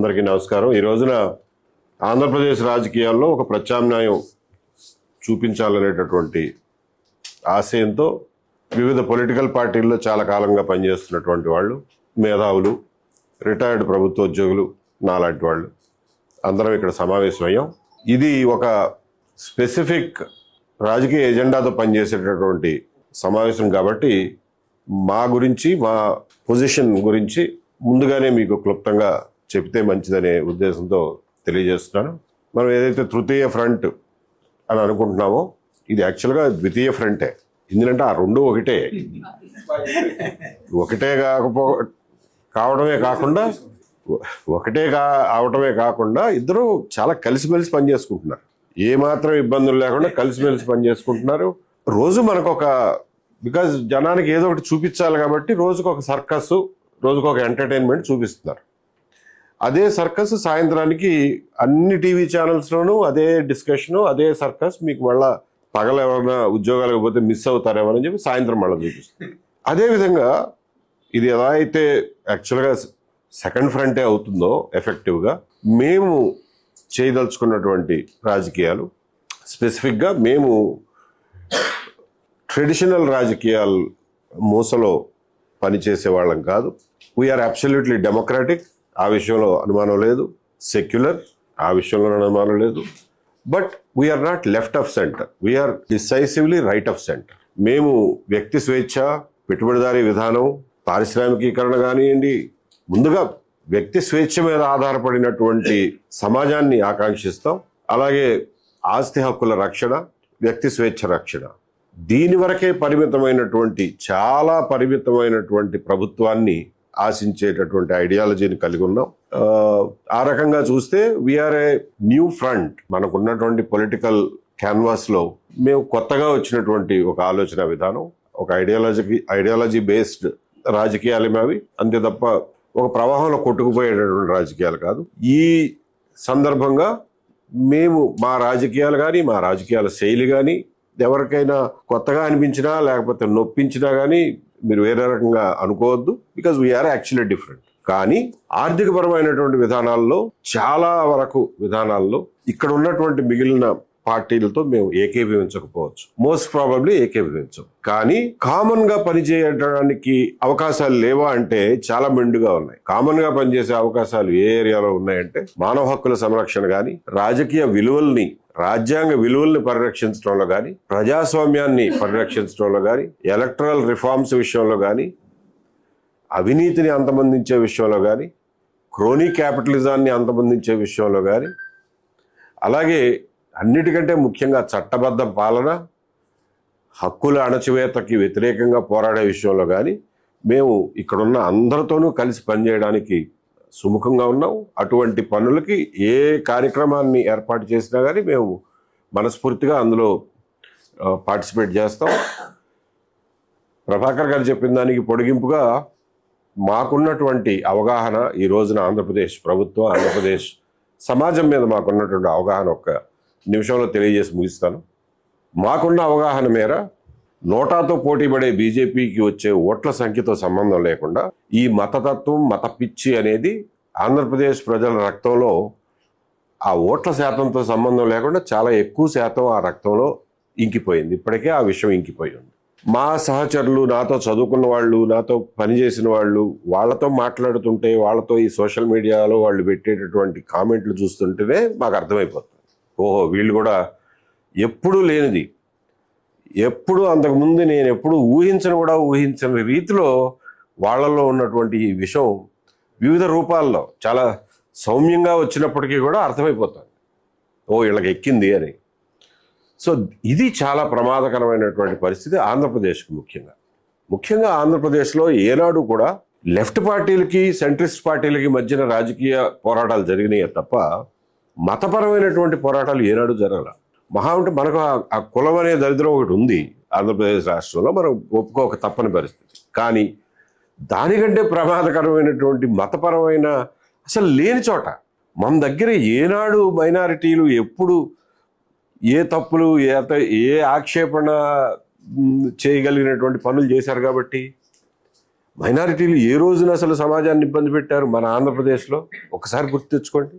అందరికీ నమస్కారం. ఈ రోజున ఆంధ్రప్రదేశ్ రాజకీయాల్లో ఒక ప్రత్యామ్నాయం చూపించాలనేటటువంటి ఆశయంతో వివిధ పొలిటికల్ పార్టీల్లో చాలా కాలంగా పనిచేస్తున్నటువంటి వాళ్ళు, మేధావులు, రిటైర్డ్ ప్రభుత్వోద్యోగులు నాలాంటి వాళ్ళు అందరం ఇక్కడ సమావేశమయ్యాం. ఇది ఒక స్పెసిఫిక్ రాజకీయ ఎజెండాతో పనిచేసేటటువంటి సమావేశం కాబట్టి మా గురించి, మా పొజిషన్ గురించి ముందుగానే మీకు క్లుప్తంగా చెప్తే మంచిదనే ఉద్దేశంతో తెలియజేస్తున్నాను. మనం ఏదైతే తృతీయ ఫ్రంట్ అని అనుకుంటున్నామో ఇది యాక్చువల్గా ద్వితీయ ఫ్రంటే. ఎందుకంటే ఆ రెండు ఒకటే అవటమే కాకుండా ఇద్దరు చాలా కలిసిమెలిసి పనిచేసుకుంటున్నారు. ఏమాత్రం ఇబ్బందులు లేకుండా కలిసిమెలిసి పనిచేసుకుంటున్నారు. రోజు మనకొక బికాజ్ జనానికి ఏదో ఒకటి చూపించాలి కాబట్టి రోజుకొక సర్కస్, రోజుకొక ఎంటర్టైన్మెంట్ చూపిస్తున్నారు. అదే సర్కస్ సాయంత్రానికి అన్ని టీవీ ఛానల్స్లోనూ అదే డిస్కషను, అదే సర్కస్ మీకు మళ్ళా పగల ఎవరైనా ఉద్యోగాలకు పోతే మిస్ అవుతారేమోనని చెప్పి సాయంత్రం మళ్ళీ చూపిస్తుంది. అదేవిధంగా ఇది ఎలా అయితే యాక్చువల్గా సెకండ్ ఫ్రంటే అవుతుందో ఎఫెక్టివ్గా, మేము చేయదలుచుకున్నటువంటి రాజకీయాలు స్పెసిఫిక్గా మేము ట్రెడిషనల్ రాజకీయాలు మూసలో పనిచేసే వాళ్ళం కాదు. వీఆర్ అబ్సల్యూట్లీ డెమోక్రాటిక్, ఆ విషయంలో అనుమానం లేదు. సెక్యులర్, ఆ విషయంలో అనుమానం లేదు. But we're not left of centre, we're decisively right of centre. మేము వ్యక్తి స్వేచ్ఛ, పెట్టుబడిదారీ విధానం, పారిశ్రామికీకరణ కానివ్వండి, ముందుగా వ్యక్తి స్వేచ్ఛ మీద ఆధారపడినటువంటి సమాజాన్ని ఆకాంక్షిస్తాం. అలాగే ఆస్తి హక్కుల రక్షణ, వ్యక్తి స్వేచ్ఛ రక్షణ, దీని వరకే చాలా పరిమితమైనటువంటి ప్రభుత్వాన్ని ఆశించేటటువంటి ఐడియాలజీని కలిగి ఉన్నాం. ఆ రకంగా చూస్తే వీఆర్ ఏ న్యూ ఫ్రంట్. మనకున్నటువంటి పొలిటికల్ క్యాన్వాస్లో మేము కొత్తగా వచ్చినటువంటి ఒక ఆలోచన విధానం, ఒక ఐడియాలజీ బేస్డ్ రాజకీయాలు అవి, అంతే తప్ప ఒక ప్రవాహంలో కొట్టుకుపోయేటటువంటి రాజకీయాలు కాదు. ఈ సందర్భంగా మేము మా రాజకీయాలు కానీ, మా రాజకీయాల శైలి కానీ ఎవరికైనా కొత్తగా అనిపించినా లేకపోతే నొప్పించినా కానీ మీరు వేరే రకంగా అనుకోవద్దు. Because we're actually different. కానీ ఆర్థికపరమైనటువంటి విధానాల్లో చాలా వరకు విధానాల్లో ఇక్కడ ఉన్నటువంటి మిగిలిన పార్టీలతో మేము ఏకీభవించకపోవచ్చు, మోస్ట్ ప్రాబబ్లీ ఏకీభవించం. కానీ కామన్ గా పనిచేయడానికి అవకాశాలు లేవా అంటే చాలా మెండుగా ఉన్నాయి. కామన్ గా పనిచేసే అవకాశాలు ఏ ఏరియాలో ఉన్నాయంటే మానవ హక్కుల సంరక్షణ కానీ, రాజకీయ విలువల్ని, రాజ్యాంగ విలువల్ని పరిరక్షించడంలో కానీ, ప్రజాస్వామ్యాన్ని పరిరక్షించడంలో కానీ, ఎలక్టరల్ రిఫార్మ్స్ విషయంలో కానీ, అవినీతిని అంతమొందించే విషయంలో కానీ, క్రోనీ క్యాపిటలిజాన్ని అంతమొందించే విషయంలో కానీ, అలాగే అన్నిటికంటే ముఖ్యంగా చట్టబద్ధ పాలన, హక్కుల అణచివేతకి వ్యతిరేకంగా పోరాడే విషయంలో కానీ మేము ఇక్కడున్న అందరితోనూ కలిసి పనిచేయడానికి సుముఖంగా ఉన్నాం. అటువంటి పనులకి ఏ కార్యక్రమాన్ని ఏర్పాటు చేసినా కానీ మేము మనస్ఫూర్తిగా అందులో పార్టిసిపేట్ చేస్తాం. ప్రభాకర్ గారు చెప్పిన దానికి పొడిగింపుగా మాకున్నటువంటి అవగాహన, ఈ రోజున ఆంధ్రప్రదేశ్ ప్రభుత్వం, ఆంధ్రప్రదేశ్ సమాజం మీద మాకున్నటువంటి అవగాహన ఒక్క నిమిషంలో తెలియజేసి ముగిస్తాను. మాకున్న అవగాహన మేర నోటాతో పోటీపడే బీజేపీకి వచ్చే ఓట్ల సంఖ్యతో సంబంధం లేకుండా ఈ మతతత్వం, మత పిచ్చి అనేది ఆంధ్రప్రదేశ్ ప్రజల రక్తంలో, ఆ ఓట్ల శాతంతో సంబంధం లేకుండా చాలా ఎక్కువ శాతం ఆ రక్తంలో ఇంకిపోయింది. ఇప్పటికే ఆ విషయం ఇంకిపోయి ఉంది. మా సహచరులు, నాతో చదువుకున్న వాళ్ళు, నాతో పనిచేసిన వాళ్ళు, వాళ్ళతో మాట్లాడుతుంటే, వాళ్ళతో ఈ సోషల్ మీడియాలో వాళ్ళు పెట్టేటటువంటి కామెంట్లు చూస్తుంటేనే మాకు అర్థమైపోతుంది, ఓహో వీళ్ళు కూడా ఎప్పుడూ లేనిది, ఎప్పుడు అంతకుముందు నేను ఎప్పుడు ఊహించని రీతిలో వాళ్ళల్లో ఉన్నటువంటి ఈ విషయం వివిధ రూపాల్లో చాలా సౌమ్యంగా వచ్చినప్పటికీ కూడా అర్థమైపోతుంది, ఓ వీళ్ళకి ఎక్కింది అని. సో ఇది చాలా ప్రమాదకరమైనటువంటి పరిస్థితి ఆంధ్రప్రదేశ్కి. ముఖ్యంగా ఆంధ్రప్రదేశ్లో ఏనాడు కూడా లెఫ్ట్ పార్టీలకి, సెంట్రిస్ట్ పార్టీలకి మధ్యన రాజకీయ పోరాటాలు జరిగినాయే తప్ప మతపరమైనటువంటి పోరాటాలు ఏనాడు జరగల. మహా ఉంటే మనకు ఆ కులం అనే దరిద్రం ఒకటి ఉంది ఆంధ్రప్రదేశ్ రాష్ట్రంలో, మనం ఒప్పుకోక తప్పని పరిస్థితి. కానీ దానికంటే ప్రమాదకరమైనటువంటి మతపరమైన అసలు లేని చోట మన దగ్గర ఏనాడు మైనారిటీలు ఎప్పుడు ఏ తప్పులు, ఏ ఆక్షేపణ చేయగలిగినటువంటి పనులు చేశారు కాబట్టి మైనారిటీలు ఏ రోజున అసలు సమాజాన్ని ఇబ్బంది పెట్టారు మన ఆంధ్రప్రదేశ్లో? ఒకసారి గుర్తు తెచ్చుకోండి.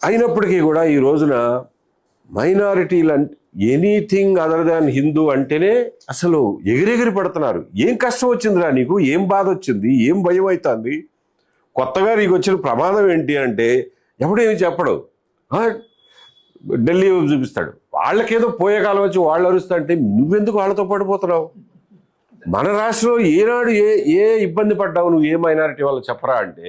అయినప్పటికీ కూడా ఈ రోజున మైనారిటీలు అంటే ఎనీథింగ్ అదర్ దాన్ హిందూ అంటేనే అసలు ఎగిరెగిరి పడుతున్నారు. ఏం కష్టం వచ్చిందిరా నీకు? ఏం బాధ వచ్చింది? ఏం భయం అవుతుంది? కొత్తగా నీకు వచ్చిన ప్రమాదం ఏంటి అంటే ఎవడేమి చెప్పడు. ఢిల్లీ చూపిస్తాడు. వాళ్ళకేదో పోయే కాలం వచ్చి వాళ్ళు అరుస్తా అంటే నువ్వెందుకు వాళ్ళతో పడిపోతున్నావు? మన రాష్ట్రంలో ఏనాడు ఏ ఇబ్బంది పడ్డావు నువ్వు? ఏ మైనారిటీ వాళ్ళు చెప్పరా అంటే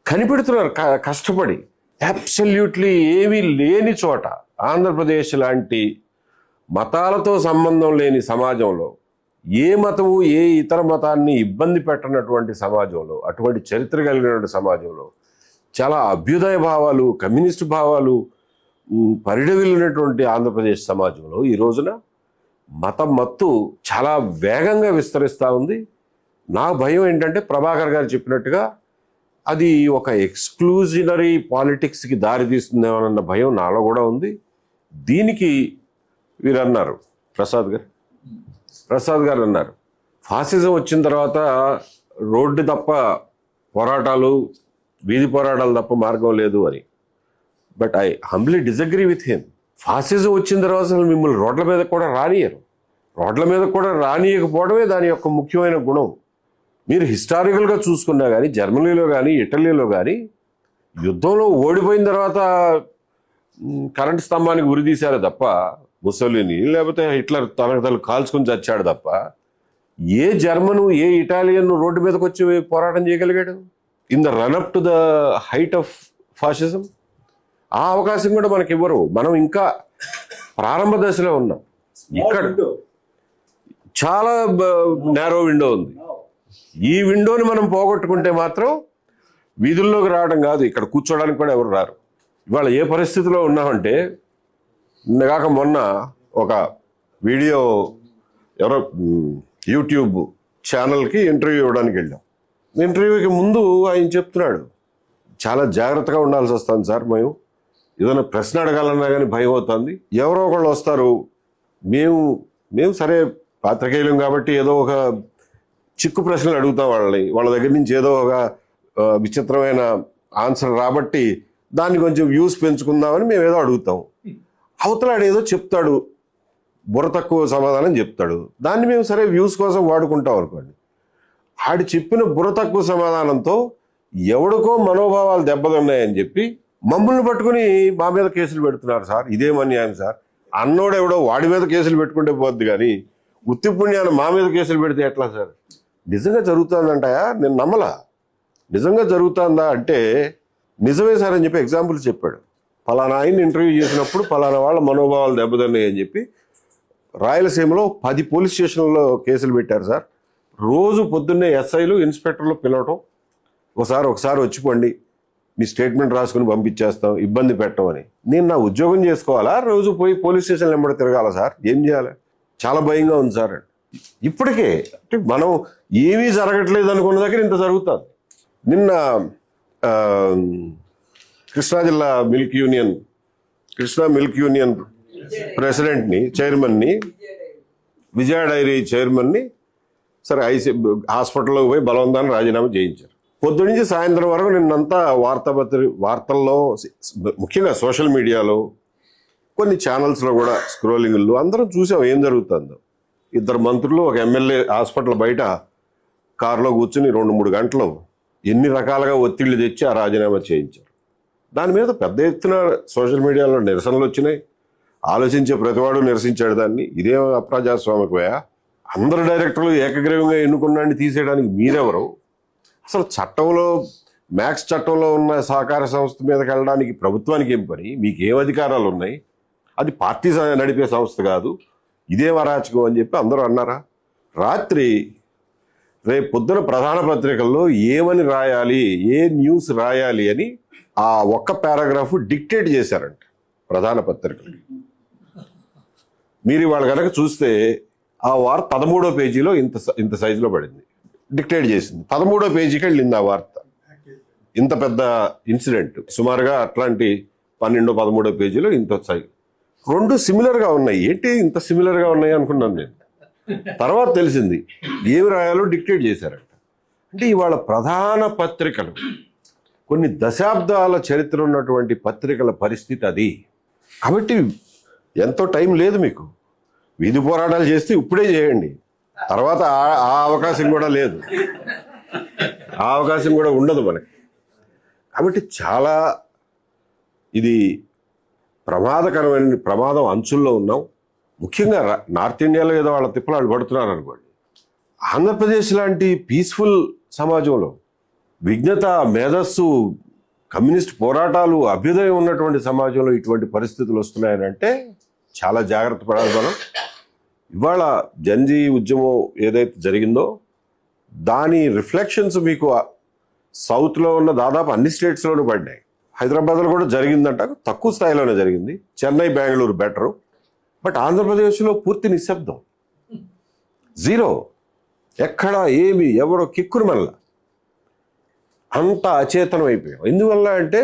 కనిపెడుతున్నారు కష్టపడి. అబ్సల్యూట్లీ ఏమీ లేని చోట ఆంధ్రప్రదేశ్ లాంటి మతాలతో సంబంధం లేని సమాజంలో, ఏ మతము ఏ ఇతర మతాన్ని ఇబ్బంది పెట్టనటువంటి సమాజంలో, అటువంటి చరిత్ర కలిగినటువంటి సమాజంలో, చాలా అభ్యుదయ భావాలు, కమ్యూనిస్టు భావాలు పరిడవిల్లినటువంటి ఆంధ్రప్రదేశ్ సమాజంలో ఈ రోజున మతం మత్తు చాలా వేగంగా విస్తరిస్తూ ఉంది. నా భయం ఏంటంటే ప్రభాకర్ గారు చెప్పినట్టుగా అది ఒక ఎక్స్క్లూజినరీ పాలిటిక్స్కి దారితీస్తుందేమోనన్న భయం నాలో కూడా ఉంది. దీనికి వీరు అన్నారు, ప్రసాద్ గారు అన్నారు, ఫాసిజం వచ్చిన తర్వాత రోడ్డు తప్ప పోరాటాలు, వీధి పోరాటాలు తప్ప మార్గం లేదు అని. But I humbly disagree with him. Fascism వచ్చిన తర్వాత అసలు మిమ్మల్ని రోడ్ల మీద కూడా రానియరు. రోడ్ల మీద కూడా రానియకపోవడమే దాని యొక్క ముఖ్యమైన గుణం. మీరు హిస్టారికల్గా చూసుకున్నా కానీ జర్మనీలో కానీ ఇటలీలో కానీ యుద్ధంలో ఓడిపోయిన తర్వాత కరెంట్ స్తంభానికి ఉరిదీశారు తప్ప ముసోలిని, లేకపోతే హిట్లర్ తనకు కాల్చుకుని చచ్చాడు తప్ప ఏ జర్మను ఏ ఇటాలియన్ రోడ్డు మీదకి వచ్చి పోరాటం చేయగలిగాడు in the run up to the height of fascism? ఆ అవకాశం కూడా మనకి ఇవ్వరు. మనం ఇంకా ప్రారంభ దశలో ఉన్నాం. ఇక్కడ చాలా నేరో విండో ఉంది. ఈ విండోని మనం పోగొట్టుకుంటే మాత్రం వీధుల్లోకి రావడం కాదు, ఇక్కడ కూర్చోడానికి కూడా ఎవరు రారు. ఇవాళ ఏ పరిస్థితిలో ఉన్నామంటే, నిన్నగాక మొన్న ఒక వీడియో ఎవరో యూట్యూబ్ ఛానల్కి ఇంటర్వ్యూ ఇవ్వడానికి వెళ్ళాం. ఇంటర్వ్యూకి ముందు ఆయన చెప్తున్నాడు, చాలా జాగ్రత్తగా ఉండాల్సి వస్తుంది సార్, మేము ఏదైనా ప్రశ్న అడగాలన్నా కానీ భయం అవుతుంది. ఎవరో ఒకళ్ళు వస్తారు, మేము సరే పాత్రికేయులం కాబట్టి ఏదో ఒక చిక్కు ప్రశ్నలు అడుగుతాం వాళ్ళ దగ్గర నుంచి ఏదో ఒక విచిత్రమైన ఆన్సర్ రాబట్టి దాన్ని కొంచెం వ్యూస్ పెంచుకుందామని మేము ఏదో అడుగుతాం. అవతలాడు ఏదో చెప్తాడు, బుర్ర తక్కువ సమాధానం చెప్తాడు, దాన్ని మేము సరే వ్యూస్ కోసం వాడుకుంటాం అనుకోండి. ఆడు చెప్పిన బుర్ర తక్కువ సమాధానంతో ఎవడికో మనోభావాలు దెబ్బతిన్నాయని చెప్పి మమ్మల్ని పట్టుకుని మా మీద కేసులు పెడుతున్నారు. సార్ ఇదేం అన్యాయం సార్, అన్నోడెవడో వాడి మీద కేసులు పెట్టుకుంటే పోద్ది కానీ ఉత్తి పుణ్యాన్ని మా మీద కేసులు పెడితే ఎట్లా సార్? నిజంగా జరుగుతుందంటాయా? నేను నమ్మలా. నిజంగా జరుగుతుందా అంటే నిజమే సార్ అని చెప్పి ఎగ్జాంపుల్ చెప్పాడు. ఫలానా ఆయన ఇంటర్వ్యూ చేసినప్పుడు ఫలానా వాళ్ళ మనోభావాలు దెబ్బతిన్నాయి అని చెప్పి రాయలసీమలో 10 పోలీస్ స్టేషన్లలో కేసులు పెట్టారు సార్. రోజు పొద్దున్నే ఎస్ఐలు ఇన్స్పెక్టర్లు పిలవటం, ఒకసారి వచ్చిపోండి, మీ స్టేట్మెంట్ రాసుకుని పంపించేస్తాం, ఇబ్బంది పెట్టమని. నేను నా ఉద్యోగం చేసుకోవాలా, రోజు పోయి పోలీస్ స్టేషన్లు వెంబడి తిరగాల సార్? ఏం చేయాలి? చాలా భయంగా ఉంది సార్. ఇప్పటికే అంటే మనం ఏమీ జరగట్లేదు అనుకున్న దగ్గర ఇంత జరుగుతుంది. నిన్న కృష్ణా మిల్క్ యూనియన్ ప్రెసిడెంట్ని, చైర్మన్ని, విజయ డైరీ చైర్మన్ని సరే హాస్పిటల్లోకి పోయి బలవంతాన్ని రాజీనామా చేయించారు. పొద్దు నుంచి సాయంత్రం వరకు నిన్నంతా వార్తల్లో, ముఖ్యంగా సోషల్ మీడియాలో, కొన్ని ఛానల్స్లో కూడా స్క్రోలింగ్లు అందరం చూసాం ఏం జరుగుతుందో. 2 మంత్రులు ఒక ఎమ్మెల్యే హాస్పిటల్ బయట కారులో కూర్చుని 2-3 గంటలు ఎన్ని రకాలుగా ఒత్తిళ్లు తెచ్చి ఆ రాజీనామా చేయించారు. దాని మీద పెద్ద ఎత్తున సోషల్ మీడియాలో నిరసనలు వచ్చినాయి. ఆలోచించే ప్రతివాడు నిరసించాడు దాన్ని. ఇదే అప్రజాస్వామికమయ్యా? అందరు డైరెక్టర్లు ఏకగ్రీవంగా ఎన్నుకున్నాన్ని తీసేయడానికి మీరెవరు? అసలు చట్టంలో, మ్యాక్స్ చట్టంలో ఉన్న సహకార సంస్థ మీదకి వెళ్ళడానికి ప్రభుత్వానికి ఏం పని? మీకు ఏం అధికారాలు ఉన్నాయి? అది పార్టీ నడిపే సంస్థ కాదు, ఇదేం అరాచకం అని చెప్పి అందరూ అన్నారా? రాత్రి రేపు పొద్దున ప్రధాన పత్రికల్లో ఏమని రాయాలి, ఏ న్యూస్ రాయాలి అని ఆ ఒక్క పారాగ్రాఫ్ డిక్టేట్ చేశారంట ప్రధాన పత్రికలకి. మీరు ఇవాళ కనుక చూస్తే ఆ వార్త 13వ పేజీలో ఇంత సైజులో పడింది, డిక్టేట్ చేసింది. 13వ పేజీకి వెళ్ళింది ఆ వార్త. ఇంత పెద్ద ఇన్సిడెంట్ సుమారుగా అట్లాంటి 12-13వ పేజీలో ఇంత సైజు. 2 సిమిలర్గా ఉన్నాయి. ఏంటి ఇంత సిమిలర్గా ఉన్నాయి అనుకున్నాను నేను. తర్వాత తెలిసింది ఏమి రాయాలో డిక్టేట్ చేశారంట. అంటే ఇవాళ ప్రధాన పత్రికలు, కొన్ని దశాబ్దాల చరిత్ర ఉన్నటువంటి పత్రికల పరిస్థితి అది. కాబట్టి ఎంతో టైం లేదు మీకు. వీధి పోరాటాలు చేస్తే ఇప్పుడే చేయండి, తర్వాత ఆ అవకాశం కూడా లేదు, ఆ అవకాశం కూడా ఉండదు మనకి. కాబట్టి చాలా ఇది ప్రమాదం అంచుల్లో ఉన్నాం. ముఖ్యంగా నార్త్ ఇండియాలో ఏదో వాళ్ళ తిప్పలాళ్ళు పడుతున్నారు అనుకోండి. ఆంధ్రప్రదేశ్ లాంటి పీస్ఫుల్ సమాజంలో విజ్ఞత, మేధస్సు, కమ్యూనిస్ట్ పోరాటాలు, అభ్యుదయం ఉన్నటువంటి సమాజంలో ఇటువంటి పరిస్థితులు వస్తున్నాయనంటే చాలా జాగ్రత్త పడాలి మనం. ఇవాళ జన్జీ ఉద్యమం ఏదైతే జరిగిందో దాని రిఫ్లెక్షన్స్ మీకు సౌత్లో ఉన్న దాదాపు అన్ని స్టేట్స్లోనూ పడ్డాయి. హైదరాబాద్లో కూడా జరిగిందంట, తక్కువ స్థాయిలోనే జరిగింది. చెన్నై, బెంగళూరు బెటరు. బట్ ఆంధ్రప్రదేశ్లో పూర్తి నిశ్శబ్దం, జీరో. ఎక్కడ ఏమి ఎవరో కిక్కురు మనల అంత అచేతనం అయిపోయాం. ఎందువల్ల అంటే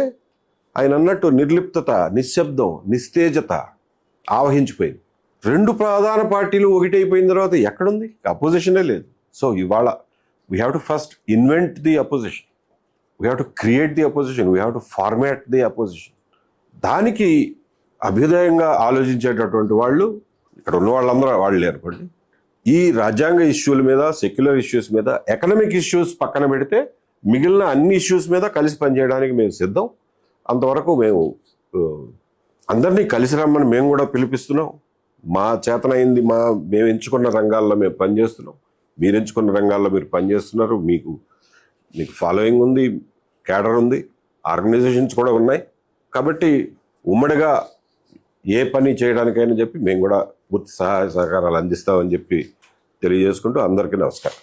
ఆయన అన్నట్టు నిర్లిప్తత, నిశ్శబ్దం, నిస్తేజత ఆవహించిపోయింది. రెండు ప్రధాన పార్టీలు ఒకటైపోయిన తర్వాత ఎక్కడుంది? అపోజిషనే లేదు. సో ఇవాళ we have to first invent the opposition, we have to create the opposition, we have to format the opposition. దానికి అభ్యుదయంగా ఆలోచించేటటువంటి వాళ్ళు ఇక్కడ ఉన్న వాళ్ళందరూ వాళ్ళు ఏర్పడి ఈ రాజ్యాంగ ఇష్యూల మీద, సెక్యులర్ ఇష్యూస్ మీద, ఎకనామిక్ ఇష్యూస్ పక్కన పెడితే మిగిలిన అన్ని ఇష్యూస్ మీద కలిసి పనిచేయడానికి మేము సిద్ధం. అంతవరకు మేము అందరినీ కలిసి రమ్మని మేము కూడా పిలిపిస్తున్నాం. మా చేతనైంది మేము ఎంచుకున్న రంగాల్లో మేము పనిచేస్తున్నాం, మీరు ఎంచుకున్న రంగాల్లో మీరు పనిచేస్తున్నారు. మీకు ఫాలోయింగ్ ఉంది, క్యాడర్ ఉంది, ఆర్గనైజేషన్స్ కూడా ఉన్నాయి. కాబట్టి ఉమ్మడిగా ఏ పని చేయడానికైనా చెప్పి మేము కూడా పూర్తి సహాయ సహకారాలు అందిస్తామని చెప్పి తెలియజేసుకుంటూ అందరికీ నమస్కారం.